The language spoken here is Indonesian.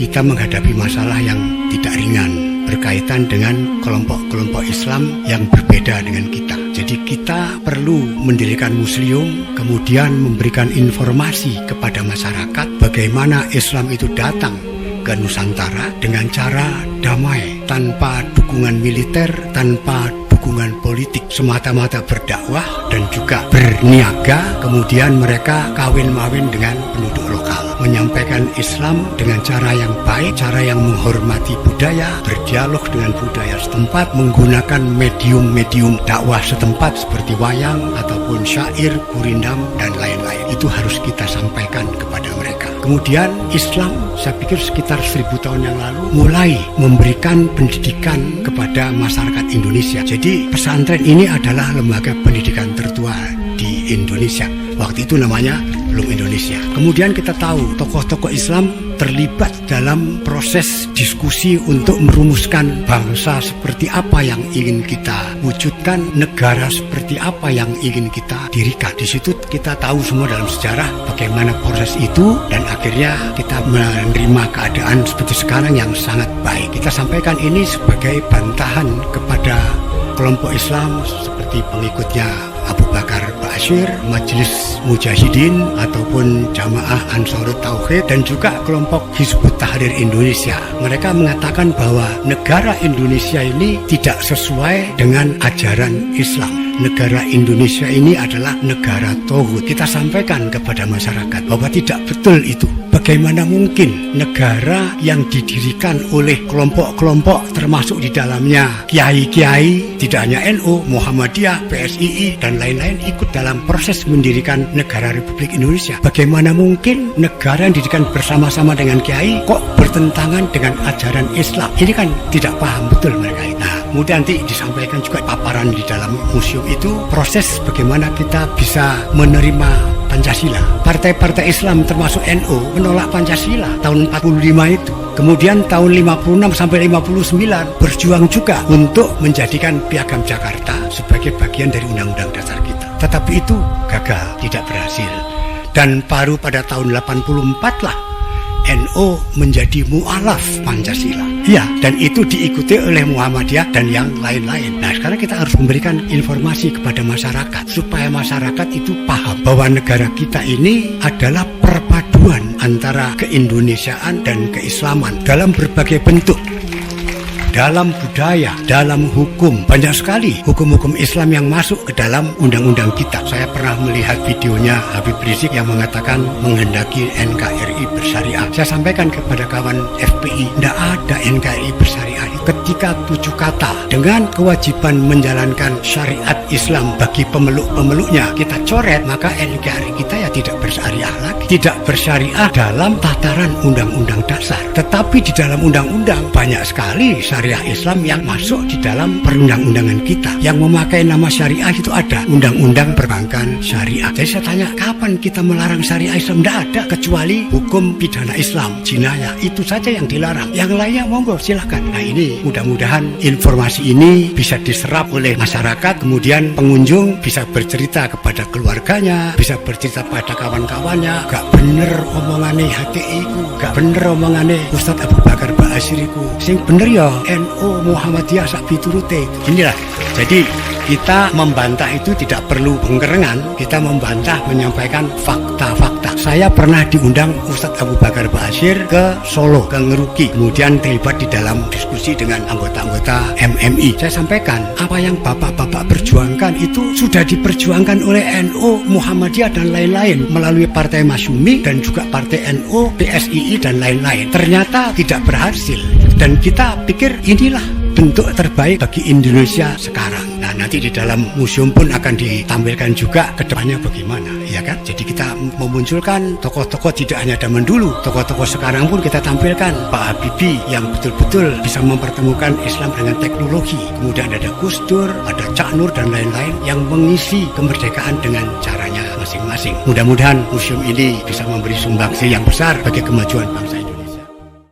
kita menghadapi masalah yang tidak ringan berkaitan dengan kelompok-kelompok Islam yang berbeda dengan kita. Jadi kita perlu mendirikan museum, kemudian memberikan informasi kepada masyarakat bagaimana Islam itu datang ke Nusantara dengan cara damai, tanpa dukungan militer, tanpa dukungan politik, semata-mata berdakwah dan juga berniaga. Kemudian mereka kawin-mawin dengan penduduk lokal, menyampaikan Islam dengan cara yang baik, cara yang menghormati budaya, berdialog dengan budaya setempat, menggunakan medium-medium dakwah setempat seperti wayang ataupun syair, gurindam dan lain-lain. Itu harus kita sampaikan kepada mereka. Kemudian Islam, saya pikir sekitar 1000 tahun yang lalu mulai memberikan pendidikan kepada masyarakat Indonesia. Jadi pesantren ini adalah lembaga pendidikan tertua di Indonesia. Waktu itu namanya belum Indonesia. Kemudian kita tahu tokoh-tokoh Islam terlibat dalam proses diskusi untuk merumuskan bangsa seperti apa yang ingin kita wujudkan, negara seperti apa yang ingin kita dirikan. Di situ kita tahu semua dalam sejarah bagaimana proses itu dan akhirnya kita menerima keadaan seperti sekarang yang sangat baik. Kita sampaikan ini sebagai bantahan kepada kelompok Islam seperti pengikutnya Abu Bakar Ba'asyir, Majelis Mujahidin ataupun Jamaah Ansarut Tauhid dan juga kelompok Hizbut Tahrir Indonesia. Mereka mengatakan bahwa negara Indonesia ini tidak sesuai dengan ajaran Islam. Negara Indonesia ini adalah negara tauhid. Kita sampaikan kepada masyarakat bahwa tidak betul itu. Bagaimana mungkin negara yang didirikan oleh kelompok-kelompok termasuk di dalamnya kiai-kiai, tidak hanya NU, Muhammadiyah, PSII dan lain-lain ikut dalam proses mendirikan negara Republik Indonesia. Bagaimana mungkin negara yang didirikan bersama-sama dengan kiai kok bertentangan dengan ajaran Islam? Ini kan tidak paham betul mereka. Nah, kemudian nanti disampaikan juga paparan di dalam museum itu proses bagaimana kita bisa menerima Pancasila. Partai-partai Islam termasuk NU menolak Pancasila tahun 45 itu. Kemudian tahun 56 sampai 59 berjuang juga untuk menjadikan Piagam Jakarta sebagai bagian dari Undang-Undang Dasar kita. Tetapi itu gagal, tidak berhasil. Dan baru pada tahun 84 lah NU menjadi mu'alaf Pancasila. Ya, dan itu diikuti oleh Muhammadiyah dan yang lain-lain. Nah, sekarang kita harus memberikan informasi kepada masyarakat supaya masyarakat itu paham bahwa negara kita ini adalah perpaduan antara keindonesiaan dan keislaman dalam berbagai bentuk. Dalam budaya, dalam hukum, banyak sekali hukum-hukum Islam yang masuk ke dalam undang-undang kita. Saya pernah melihat videonya Habib Rizik yang mengatakan menghendaki NKRI bersyariah. Saya sampaikan kepada kawan FPI, tidak ada NKRI bersyariah. Ketika 7 kata dengan kewajiban menjalankan syariat Islam bagi pemeluk-pemeluknya kita coret, maka NKRI kita ya tidak bersyariah lagi. Tidak bersyariah dalam tataran undang-undang dasar. Tetapi di dalam undang-undang banyak sekali syariah Islam yang masuk di dalam perundang-undangan kita. Yang memakai nama syariah itu ada Undang-Undang Perbankan Syariah. Jadi saya tanya, kapan kita melarang syariah Islam? Tidak ada, kecuali hukum pidana Islam, jinayah. Itu saja yang dilarang. Yang lainnya monggo silahkan. Nah, ini mudah-mudahan informasi ini bisa diserap oleh masyarakat. Kemudian pengunjung bisa bercerita kepada keluarganya, bisa bercerita pada kawan-kawannya. Gak bener omongane HTI ku, gak bener omongane Ustadz Abu Bakar Ba'asyir ku. Sing bener ya NU Muhammadiyah sak piturute. Inilah. Jadi kita membantah itu tidak perlu pengkerengan, kita membantah menyampaikan fakta-fakta. Saya pernah diundang Ustadz Abu Bakar Ba'asyir ke Solo, ke Ngeruki, kemudian terlibat di dalam diskusi dengan anggota-anggota MMI. Saya sampaikan apa yang bapak-bapak perjuangkan itu sudah diperjuangkan oleh NU, Muhammadiyah dan lain-lain melalui Partai Masyumi dan juga Partai NU, PSII dan lain-lain. Ternyata tidak berhasil dan kita pikir inilah bentuk terbaik bagi Indonesia sekarang. Nah, nanti di dalam museum pun akan ditampilkan juga ke depannya bagaimana, ya kan? Jadi kita memunculkan tokoh-tokoh tidak hanya zaman dulu, tokoh-tokoh sekarang pun kita tampilkan. Pak Habibie yang betul-betul bisa mempertemukan Islam dengan teknologi. Kemudian ada Gus Dur, ada Cak Nur dan lain-lain yang mengisi kemerdekaan dengan caranya masing-masing. Mudah-mudahan museum ini bisa memberi sumbangsi yang besar bagi kemajuan bangsa.